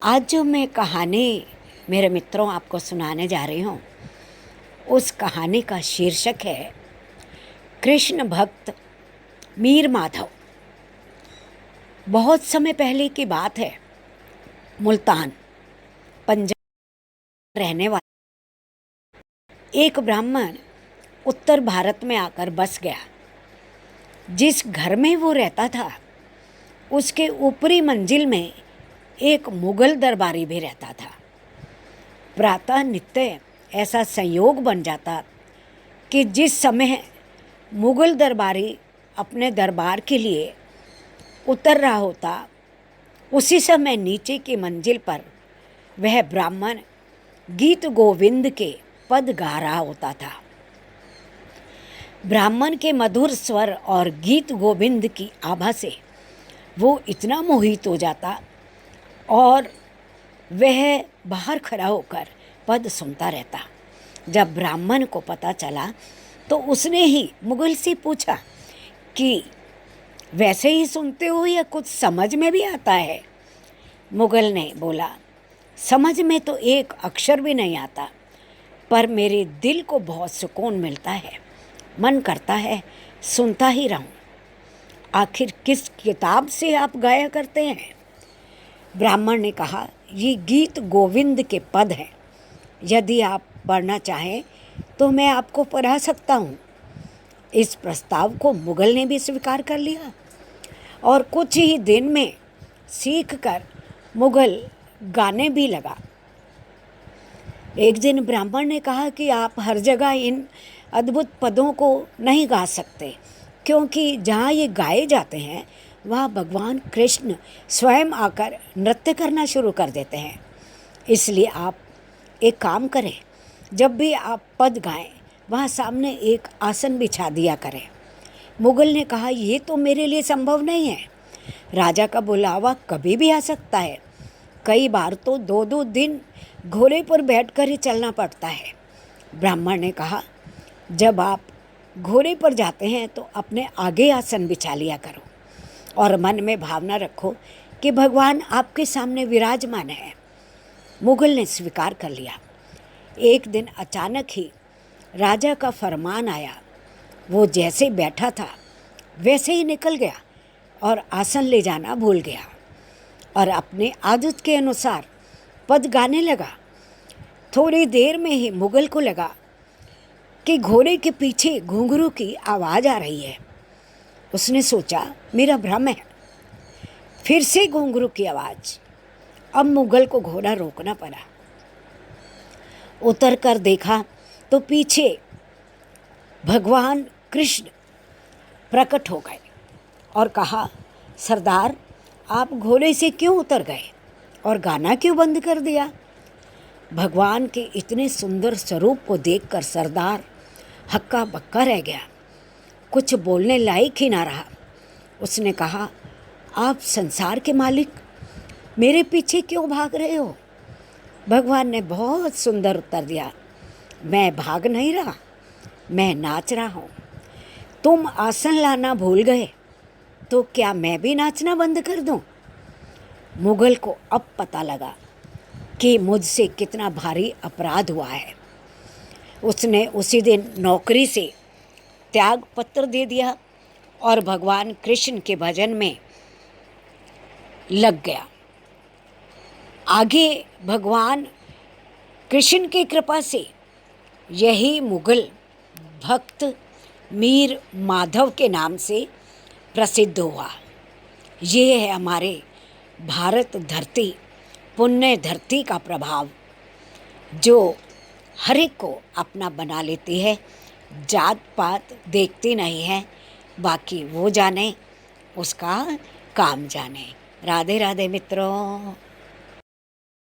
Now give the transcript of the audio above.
आज जो मैं कहानी मेरे मित्रों आपको सुनाने जा रही हूँ, उस कहानी का शीर्षक है कृष्ण भक्त मीर माधव। बहुत समय पहले की बात है। मुल्तान पंजाब रहने वाला एक ब्राह्मण उत्तर भारत में आकर बस गया। जिस घर में वो रहता था, उसके ऊपरी मंजिल में एक मुगल दरबारी भी रहता था। प्रातः नित्य ऐसा संयोग बन जाता कि जिस समय मुगल दरबारी अपने दरबार के लिए उतर रहा होता, उसी समय नीचे की मंजिल पर वह ब्राह्मण गीत गोविंद के पद गा रहा होता था। ब्राह्मण के मधुर स्वर और गीत गोविंद की आभा से वो इतना मोहित हो जाता और वह बाहर खड़ा होकर पद सुनता रहता। जब ब्राह्मण को पता चला तो उसने ही मुगल से पूछा कि वैसे ही सुनते हो या कुछ समझ में भी आता है? मुगल ने बोला, समझ में तो एक अक्षर भी नहीं आता, पर मेरे दिल को बहुत सुकून मिलता है। मन करता है सुनता ही रहूं। आखिर किस किताब से आप गाया करते हैं? ब्राह्मण ने कहा, ये गीत गोविंद के पद हैं। यदि आप पढ़ना चाहें तो मैं आपको पढ़ा सकता हूँ। इस प्रस्ताव को मुगल ने भी स्वीकार कर लिया और कुछ ही दिन में सीख कर मुगल गाने भी लगा। एक दिन ब्राह्मण ने कहा कि आप हर जगह इन अद्भुत पदों को नहीं गा सकते, क्योंकि जहाँ ये गाए जाते हैं वहाँ भगवान कृष्ण स्वयं आकर नृत्य करना शुरू कर देते हैं। इसलिए आप एक काम करें, जब भी आप पद गाएं वहाँ सामने एक आसन बिछा दिया करें। मुगल ने कहा, ये तो मेरे लिए संभव नहीं है। राजा का बुलावा कभी भी आ सकता है। कई बार तो 2-2 दिन घोड़े पर बैठकर ही चलना पड़ता है। ब्राह्मण ने कहा, जब आप घोड़े पर जाते हैं तो अपने आगे आसन बिछा लिया करो और मन में भावना रखो कि भगवान आपके सामने विराजमान है। मुगल ने स्वीकार कर लिया। एक दिन अचानक ही राजा का फरमान आया। वो जैसे बैठा था वैसे ही निकल गया और आसन ले जाना भूल गया और अपने आदत के अनुसार पद गाने लगा। थोड़ी देर में ही मुगल को लगा कि घोड़े के पीछे घुंघरू की आवाज़ आ रही है। उसने सोचा, मेरा भ्रम है। फिर से घुंघरू की आवाज़। अब मुगल को घोड़ा रोकना पड़ा। उतर कर देखा तो पीछे भगवान कृष्ण प्रकट हो गए और कहा, सरदार, आप घोड़े से क्यों उतर गए और गाना क्यों बंद कर दिया? भगवान के इतने सुंदर स्वरूप को देखकर सरदार हक्का बक्का रह गया, कुछ बोलने लायक ही ना रहा। उसने कहा, आप संसार के मालिक मेरे पीछे क्यों भाग रहे हो? भगवान ने बहुत सुंदर उत्तर दिया, मैं भाग नहीं रहा, मैं नाच रहा हूँ। तुम आसन लाना भूल गए तो क्या मैं भी नाचना बंद कर दूँ? मुगल को अब पता लगा कि मुझसे कितना भारी अपराध हुआ है। उसने उसी दिन नौकरी से त्याग पत्र दे दिया और भगवान कृष्ण के भजन में लग गया। आगे भगवान कृष्ण की कृपा से यही मुगल भक्त मीर माधव के नाम से प्रसिद्ध हुआ। ये है हमारे भारत धरती, पुण्य धरती का प्रभाव, जो हर एक को अपना बना लेती है, जात पात देखती नहीं है। बाकी वो जाने, उसका काम जाने। राधे राधे मित्रों।